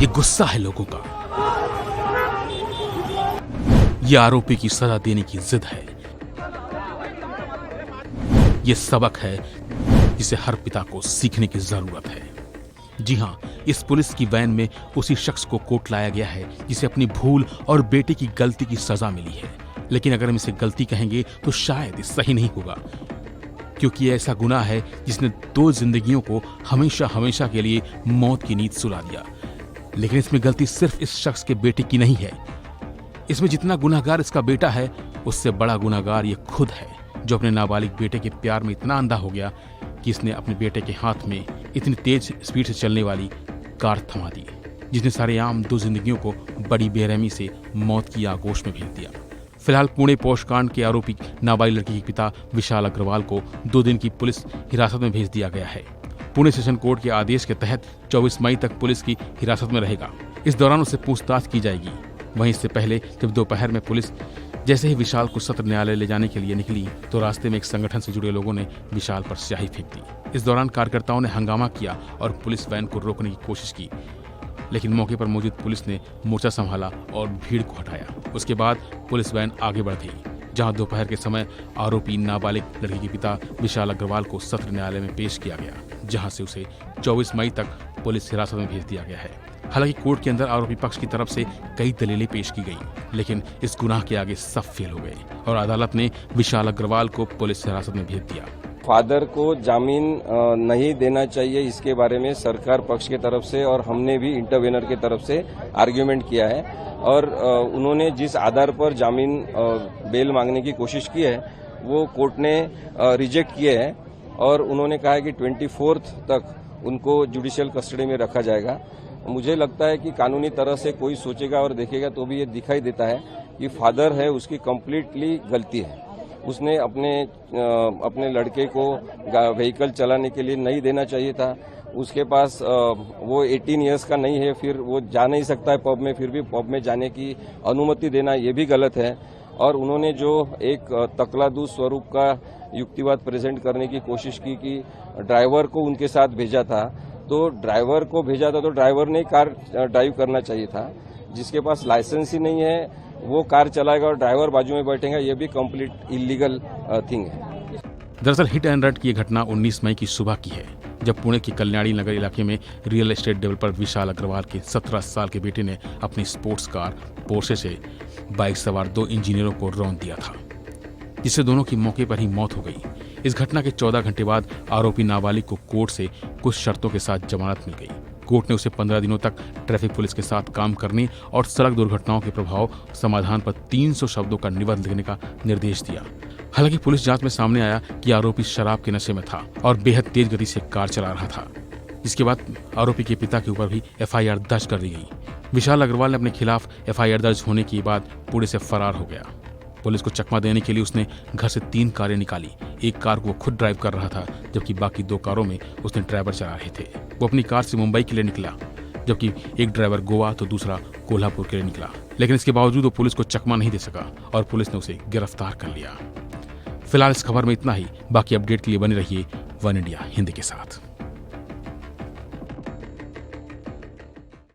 ये गुस्सा है लोगों का, ये आरोपी की सजा देने की जिद है, ये सबक है जिसे हर पिता को सीखने की जरूरत है। जी हां, इस पुलिस की वैन में उसी शख्स को कोर्ट लाया गया है जिसे अपनी भूल और बेटे की गलती की सजा मिली है। लेकिन अगर हम इसे गलती कहेंगे तो शायद सही नहीं होगा, क्योंकि ये ऐसा गुनाह है जिसने 2 जिंदगियों को हमेशा हमेशा के लिए मौत की नींद सुला दिया। लेकिन इसमें गलती सिर्फ इस शख्स के बेटे की नहीं है। इसमें जितना गुनहगार इसका बेटा है, उससे बड़ा गुनहगार ये खुद है, जो अपने नाबालिग बेटे के प्यार में इतना अंधा हो गया कि इसने अपने बेटे के हाथ में इतनी तेज स्पीड से चलने वाली कार थमा दी, जिसने सारे आम 2 जिंदगियों को बड़ी बेरहमी से मौत की आगोश में भेज दिया। फिलहाल पुणे पोस्टकांड के आरोपी नाबालिग लड़की के पिता विशाल अग्रवाल को 2 दिन की पुलिस हिरासत में भेज दिया गया है। पुणे सेशन कोर्ट के आदेश के तहत 24 मई तक पुलिस की हिरासत में रहेगा। इस दौरान उससे पूछताछ की जाएगी। वहीं इससे पहले जब दोपहर में पुलिस जैसे ही विशाल को सत्र न्यायालय ले जाने के लिए निकली, तो रास्ते में एक संगठन से जुड़े लोगों ने विशाल पर स्याही फेंक दी। इस दौरान कार्यकर्ताओं ने हंगामा किया और पुलिस वैन को रोकने की कोशिश की, लेकिन मौके पर मौजूद पुलिस ने मोर्चा संभाला और भीड़ को हटाया। उसके बाद पुलिस वैन आगे बढ़ गई, जहां दोपहर के समय आरोपी नाबालिग लड़की के पिता विशाल अग्रवाल को सत्र न्यायालय में पेश किया गया, जहां से उसे 24 मई तक पुलिस हिरासत में भेज दिया गया है। हालांकि कोर्ट के अंदर आरोपी पक्ष की तरफ से कई दलीलें पेश की गई, लेकिन इस गुनाह के आगे सब फेल हो गए और अदालत ने विशाल अग्रवाल को पुलिस हिरासत में भेज दिया। फादर को जामीन नहीं देना चाहिए, इसके बारे में सरकार पक्ष की तरफ से और हमने भी इंटरवेनर की तरफ से आर्ग्यूमेंट किया है और उन्होंने जिस आधार पर जामीन बेल मांगने की कोशिश की है वो कोर्ट ने रिजेक्ट किए हैं और उन्होंने कहा है कि 24 तक उनको जुडिशियल कस्टडी में रखा जाएगा। मुझे लगता है कि कानूनी तरह से कोई सोचेगा और देखेगा तो भी ये दिखाई देता है कि फादर है उसकी कंप्लीटली गलती है। उसने अपने लड़के को व्हीकल चलाने के लिए नहीं देना चाहिए था। उसके पास वो 18 इयर्स का नहीं है, फिर वो जा नहीं सकता है पब में, फिर भी पब में जाने की अनुमति देना ये भी गलत है। और उन्होंने जो एक तकलादू स्वरूप का युक्तिवाद प्रेजेंट करने की कोशिश की कि ड्राइवर को उनके साथ भेजा था, तो ड्राइवर को भेजा था तो ड्राइवर ने कार ड्राइव करना चाहिए था। जिसके पास लाइसेंस ही नहीं है वो कार चलाएगा और ड्राइवर बाजू में बैठेगा, ये भी कंप्लीट इलीगल थिंग है। दरअसल हिट एंड रन की यह घटना 19 मई की सुबह की है, जब पुणे के कल्याणी नगर इलाके में रियल एस्टेट डेवलपर विशाल अग्रवाल के 17 साल के बेटे ने अपनी स्पोर्ट्स कार पोर्शे से बाइक सवार 2 इंजीनियरों को रौंद दिया था, जिससे दोनों की मौके पर ही मौत हो गई। इस घटना के 14 घंटे बाद आरोपी नाबालिग को कोर्ट से कुछ शर्तों के साथ जमानत मिल गई। कोर्ट ने उसे 15 दिनों तक ट्रैफिक पुलिस के साथ काम करने और सड़क दुर्घटनाओं के प्रभाव समाधान पर 300 शब्दों का निबंध लिखने का निर्देश दिया। हालांकि पुलिस जांच में सामने आया कि आरोपी शराब के नशे में था और बेहद तेज गति से कार चला रहा था, जिसके बाद आरोपी के पिता के ऊपर भी FIR दर्ज कर दी गई। विशाल अग्रवाल ने अपने खिलाफ FIR दर्ज होने के बाद पुणे से फरार हो गया। पुलिस को चकमा देने के लिए उसने घर से 3 कारें निकाली। एक कार को वो खुद ड्राइव कर रहा था, जबकि बाकी 2 कारों में उसने ड्राइवर चला रहे थे। वो अपनी कार से मुंबई के लिए निकला, जबकि एक ड्राइवर गोवा तो दूसरा कोल्हापुर के लिए निकला। लेकिन इसके बावजूद वो पुलिस को चकमा नहीं दे सका और पुलिस ने उसे गिरफ्तार कर लिया। फिलहाल इस खबर में इतना ही। बाकी अपडेट के लिए बने रहिए वन इंडिया हिंदी के साथ।